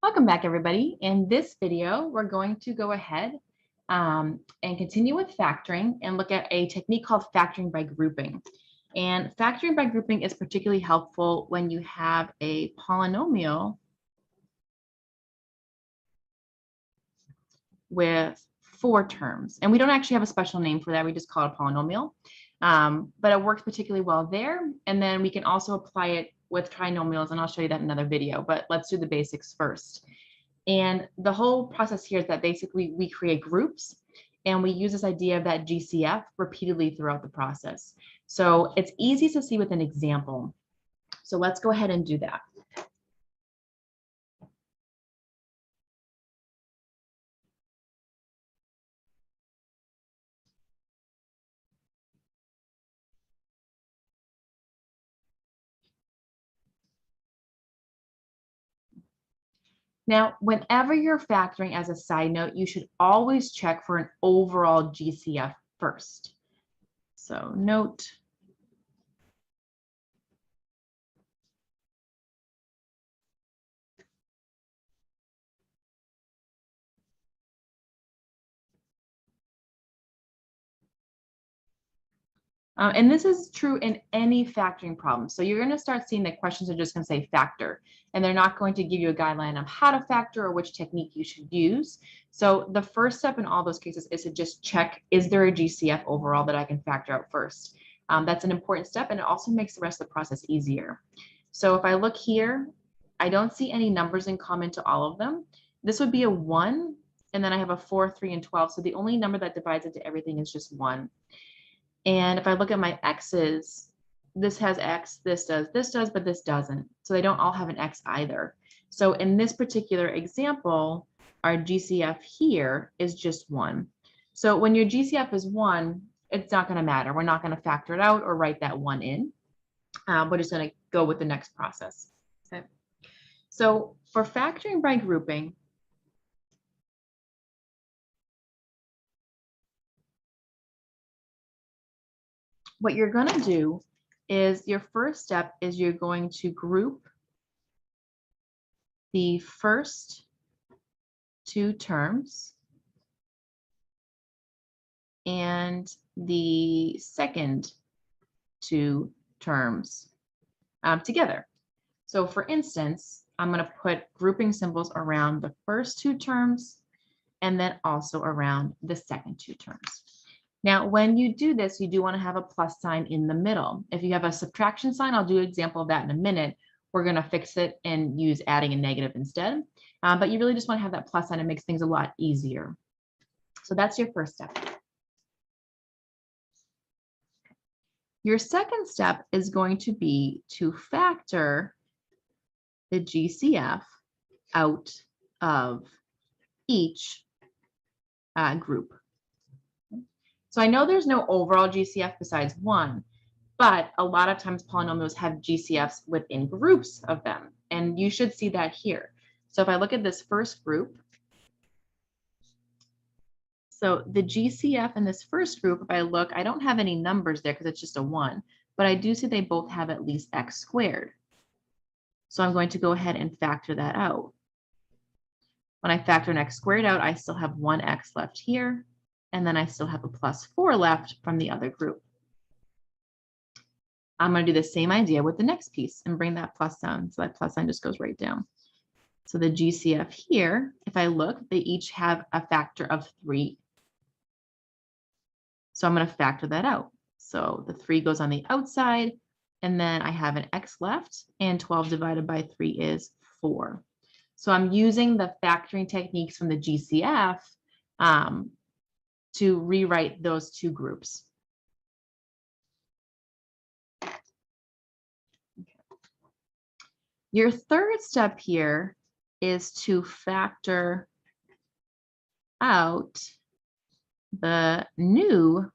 Welcome back, everybody. In this video, we're going to go ahead and continue with factoring and look at a technique called factoring by grouping. And factoring by grouping is particularly helpful when you have a polynomial with 4 terms. And we don't actually have a special name for that. We just call it a polynomial. But it works particularly well there. And then we can also apply it with trinomials, and I'll show you that in another video, but let's do the basics first. And the whole process here is that basically we create groups and we use this idea of that GCF repeatedly throughout the process. So it's easy to see with an example. So let's go ahead and do that. Now, whenever you're factoring, as a side note, you should always check for an overall GCF first. So note, and this is true in any factoring problem. So you're going to start seeing that questions are just going to say factor, and they're not going to give you a guideline of how to factor or which technique you should use. So the first step in all those cases is to just check, is there a GCF overall that I can factor out first? That's an important step, and it also makes the rest of the process easier. So if I look here, I don't see any numbers in common to all of them. This would be a 1, and then I have a 4, 3, and 12. So the only number that divides into everything is just 1. And if I look at my x's, this has x, this does, but this doesn't. So they don't all have an x either. So in this particular example, our GCF here is just 1. So when your GCF is 1, it's not going to matter. We're not going to factor it out or write that 1 in. We're just going to go with the next process. Okay. So for factoring by grouping, what you're going to do is your first step is you're going to group the first 2 terms and the second 2 terms together. So for instance, I'm going to put grouping symbols around the first 2 terms and then also around the second 2 terms. Now, when you do this, you do want to have a plus sign in the middle. If you have a subtraction sign, I'll do an example of that in a minute. We're going to fix it and use adding a negative instead. But you really just want to have that plus sign. It makes things a lot easier. So that's your first step. Your second step is going to be to factor the GCF out of each group. So I know there's no overall GCF besides 1, but a lot of times polynomials have GCFs within groups of them, and you should see that here. So if I look at this first group, so the GCF in this first group, if I look, I don't have any numbers there because it's just a 1, but I do see they both have at least x squared. So I'm going to go ahead and factor that out. When I factor an x squared out, I still have 1x left here. And then I still have a plus 4 left from the other group. I'm going to do the same idea with the next piece and bring that plus down. So that plus sign just goes right down. So the GCF here, if I look, they each have a factor of 3. So I'm going to factor that out. So the 3 goes on the outside, and then I have an x left, and 12 divided by 3 is 4. So I'm using the factoring techniques from the GCF to rewrite those 2 groups. Okay. Your third step here is to factor out the new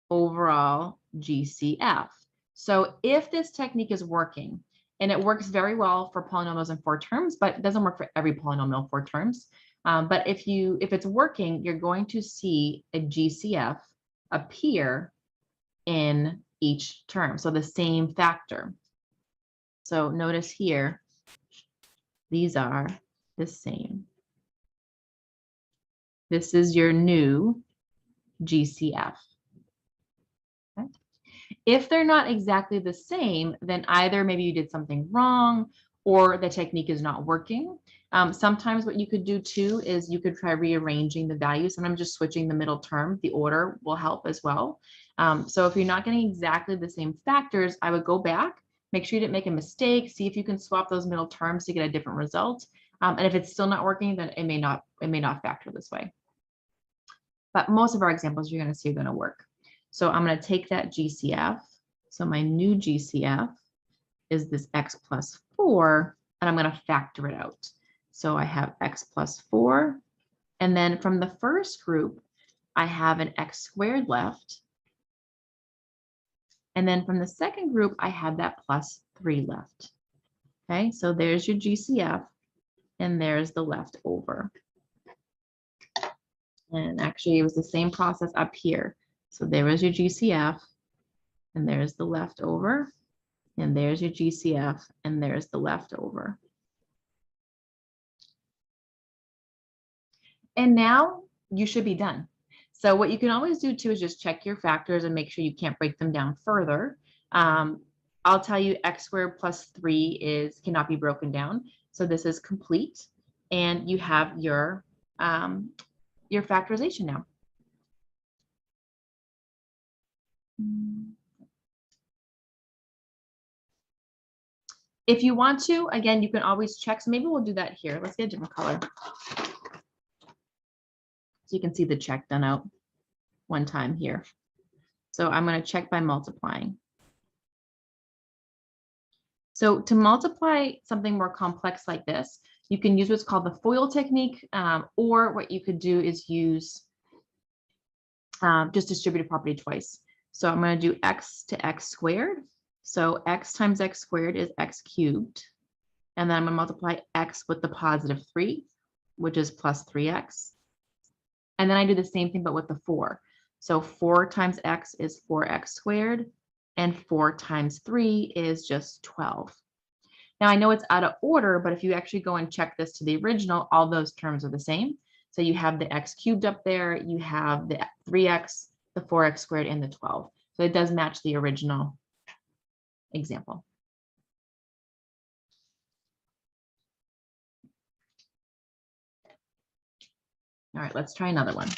overall GCF. So if this technique is working, and it works very well for polynomials in 4 terms, but it doesn't work for every polynomial in 4 terms. But if it's working, you're going to see a GCF appear in each term. So the same factor. So notice here, these are the same. This is your new GCF. Okay. If they're not exactly the same, then either maybe you did something wrong or the technique is not working. Sometimes what you could do too is you could try rearranging the values. Sometimes just switching the middle term, the order will help as well. So if you're not getting exactly the same factors, I would go back, make sure you didn't make a mistake, see if you can swap those middle terms to get a different result. And if it's still not working, then it may not factor this way. But most of our examples you're going to see are going to work. So I'm going to take that GCF. So my new GCF is this x plus 4, and I'm going to factor it out. So I have x plus 4, and then from the first group, I have an x squared left. And then from the second group, I have that plus 3 left. Okay, so there's your GCF, and there's the leftover. And actually, it was the same process up here. So there was your GCF, and there's the leftover, and there's your GCF, and there's the leftover. And now you should be done. So what you can always do too is just check your factors and make sure you can't break them down further. I'll tell you x squared plus 3 cannot be broken down. So this is complete, and you have your factorization now. If you want to, again, you can always check. So maybe we'll do that here. Let's get a different color. So you can see the check done out one time here. So I'm going to check by multiplying. So to multiply something more complex like this, you can use what's called the FOIL technique, or what you could do is use just distributive property twice. So I'm going to do x to x squared. So x times x squared is x cubed. And then I'm going to multiply x with the positive 3, which is plus 3x. And then I do the same thing, but with the 4. So 4 times x is 4x squared, and 4 times 3 is just 12. Now I know it's out of order, but if you actually go and check this to the original, all those terms are the same. So you have the x cubed up there, you have the 3x, the 4x squared, and the 12. So it does match the original example. All right, let's try another one.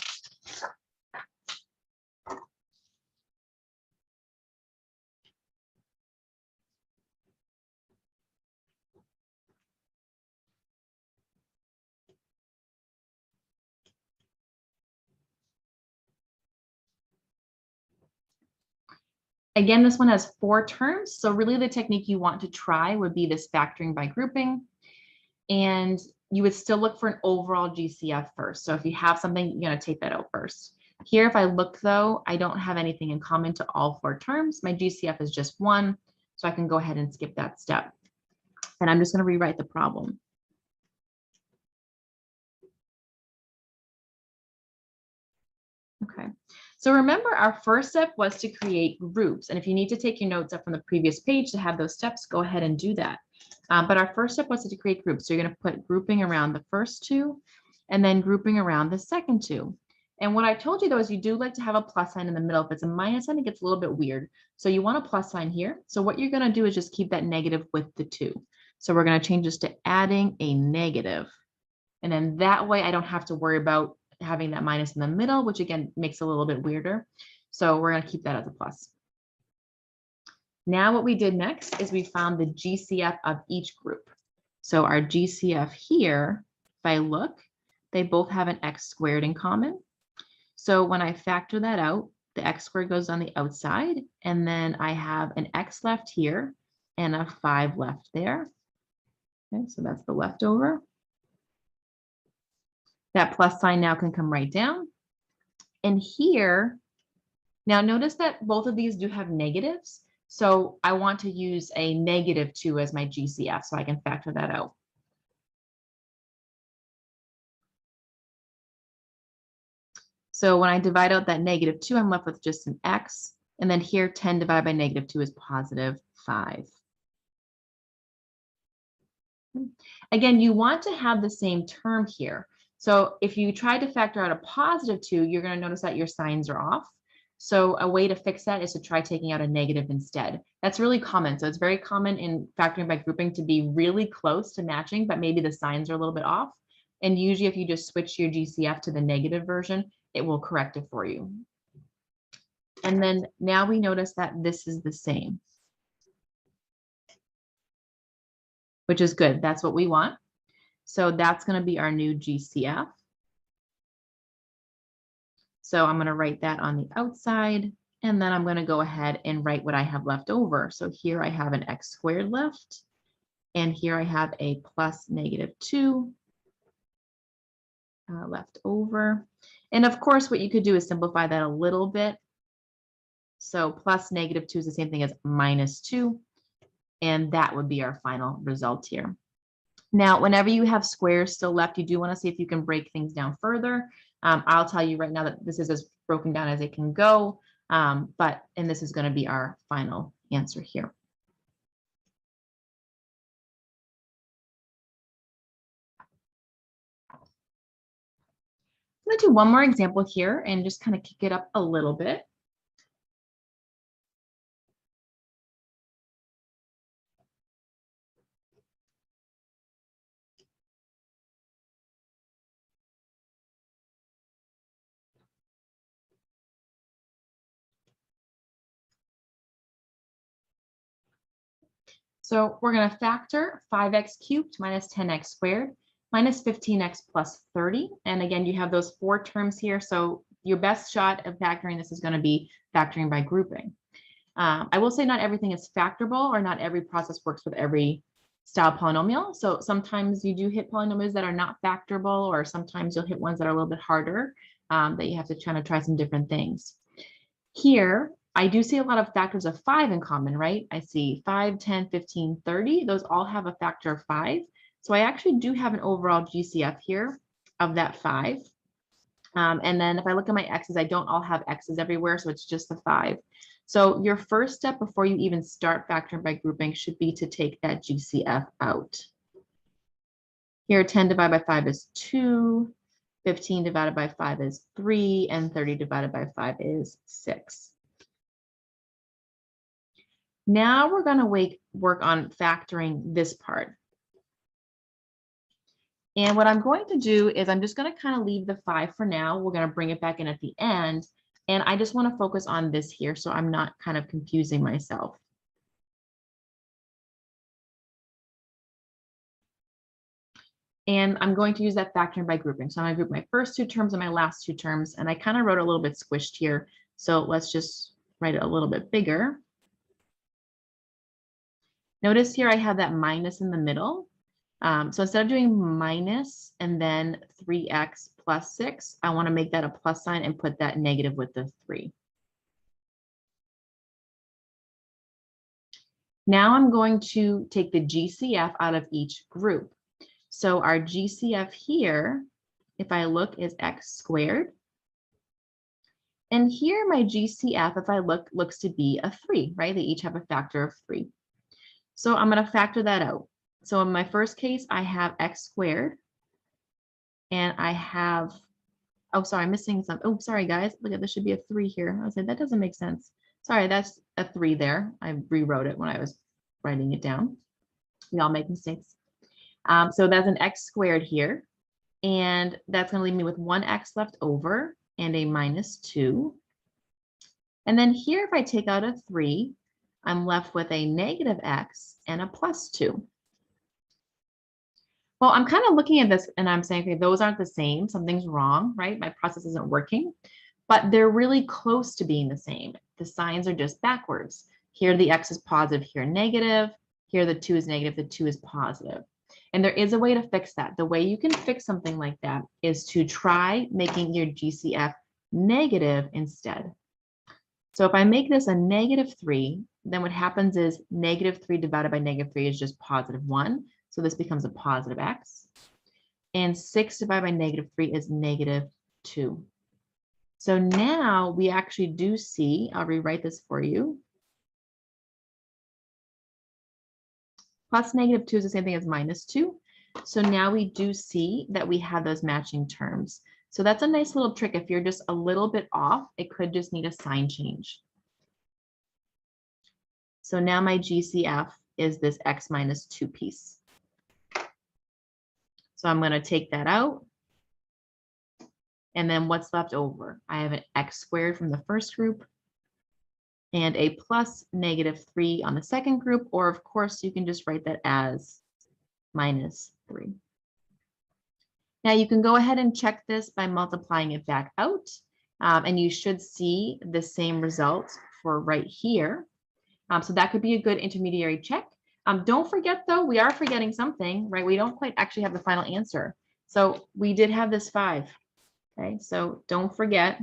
Again, this one has 4 terms. So really the technique you want to try would be this factoring by grouping. And you would still look for an overall GCF first. So if you have something, you're going to take that out first. Here, if I look though, I don't have anything in common to all 4 terms. My GCF is just 1. So I can go ahead and skip that step. And I'm just going to rewrite the problem. Okay, so remember our first step was to create groups. And if you need to take your notes up from the previous page to have those steps, go ahead and do that. But our first step was to create groups. So you're going to put grouping around the first 2 and then grouping around the second 2. And what I told you though is you do like to have a plus sign in the middle. If it's a minus sign, it gets a little bit weird. So you want a plus sign here. So what you're going to do is just keep that negative with the 2. So we're going to change this to adding a negative. And then that way I don't have to worry about having that minus in the middle, which again makes it a little bit weirder. So we're going to keep that as a plus. Now what we did next is we found the GCF of each group. So our GCF here, if I look, they both have an x squared in common. So when I factor that out, the x squared goes on the outside, and then I have an x left here and a 5 left there. Okay, so that's the leftover. That plus sign now can come right down. And here, now notice that both of these do have negatives. So I want to use a negative 2 as my GCF so I can factor that out. So when I divide out that negative 2, I'm left with just an x. And then here, 10 divided by negative 2 is positive 5. Again, you want to have the same term here. So if you try to factor out a positive 2, you're going to notice that your signs are off. So a way to fix that is to try taking out a negative instead. That's really common. So it's very common in factoring by grouping to be really close to matching, but maybe the signs are a little bit off. And usually if you just switch your GCF to the negative version, it will correct it for you. And then now we notice that this is the same, which is good. That's what we want. So that's going to be our new GCF. So I'm going to write that on the outside, and then I'm going to go ahead and write what I have left over. So here I have an x squared left, and here I have a plus -2 left over. And of course, what you could do is simplify that a little bit. So plus -2 is the same thing as -2, and that would be our final result here. Now, whenever you have squares still left, you do want to see if you can break things down further. I'll tell you right now that this is as broken down as it can go, and this is going to be our final answer here. I'm going to do one more example here and just kind of kick it up a little bit. So we're going to factor 5x cubed minus 10x squared minus 15x plus 30. And again, you have those 4 terms here. So your best shot of factoring this is going to be factoring by grouping. I will say not everything is factorable, or not every process works with every style polynomial. So sometimes you do hit polynomials that are not factorable, or sometimes you'll hit ones that are a little bit harder, that you have to kind of try some different things. Here, I do see a lot of factors of 5 in common, right? I see 5, 10, 15, 30. Those all have a factor of 5. So I actually do have an overall GCF here of that 5. And then if I look at my x's, I don't all have x's everywhere, so it's just the 5. So your first step before you even start factoring by grouping should be to take that GCF out. Here, 10 divided by 5 is 2, 15 divided by 5 is 3, and 30 divided by 5 is 6. Now we're going to work on factoring this part. And what I'm going to do is I'm just going to kind of leave the 5 for now. We're going to bring it back in at the end. And I just want to focus on this here so I'm not kind of confusing myself. And I'm going to use that factoring by grouping. So I'm going to group my first 2 terms and my last 2 terms. And I kind of wrote a little bit squished here. So let's just write it a little bit bigger. Notice here I have that minus in the middle. So instead of doing minus and then 3x plus 6, I want to make that a plus sign and put that negative with the 3. Now I'm going to take the GCF out of each group. So our GCF here, if I look, is x squared. And here my GCF, if I look, looks to be a 3, right? They each have a factor of 3. So I'm going to factor that out. So in my first case, I have x squared. And I have, oh, sorry, I'm missing some. Oh, sorry, guys. Look at this, should be a 3 here. I was like, that doesn't make sense. Sorry, that's a 3 there. I rewrote it when I was writing it down. We all make mistakes. So that's an x squared here. And that's going to leave me with 1x left over and a -2. And then here, if I take out a 3, I'm left with a -x and a +2. Well, I'm kind of looking at this and I'm saying, okay, those aren't the same. Something's wrong, right? My process isn't working, but they're really close to being the same. The signs are just backwards. Here, the x is positive, here negative. Here, the 2 is negative, the 2 is positive. And there is a way to fix that. The way you can fix something like that is to try making your GCF negative instead. So if I make this a -3, then what happens is -3 divided by -3 is just +1. So this becomes a positive x. And 6 divided by -3 is -2. So now we actually do see, I'll rewrite this for you. Plus -2 is the same thing as -2. So now we do see that we have those matching terms. So that's a nice little trick. If you're just a little bit off, it could just need a sign change. So now my GCF is this x minus 2 piece. So I'm going to take that out. And then what's left over? I have an x squared from the first group and a plus -3 on the second group, or of course you can just write that as -3. Now you can go ahead and check this by multiplying it back out, and you should see the same result for right here. So that could be a good intermediary check. Don't forget though, we are forgetting something, right? We don't quite actually have the final answer. So we did have this 5, okay? So don't forget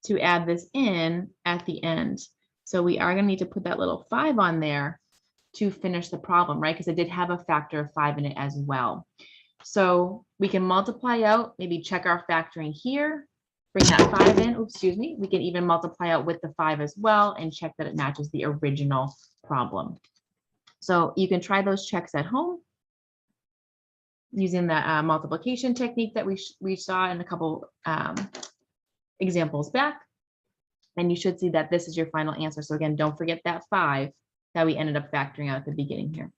to add this in at the end. So we are going to need to put that little 5 on there to finish the problem, right? Because it did have a factor of 5 in it as well. So we can multiply out, maybe check our factoring here, bring that 5 in. Oops, excuse me. We can even multiply out with the 5 as well and check that it matches the original problem. So you can try those checks at home using the multiplication technique that we saw in a couple examples back. And you should see that this is your final answer. So again, don't forget that 5 that we ended up factoring out at the beginning here.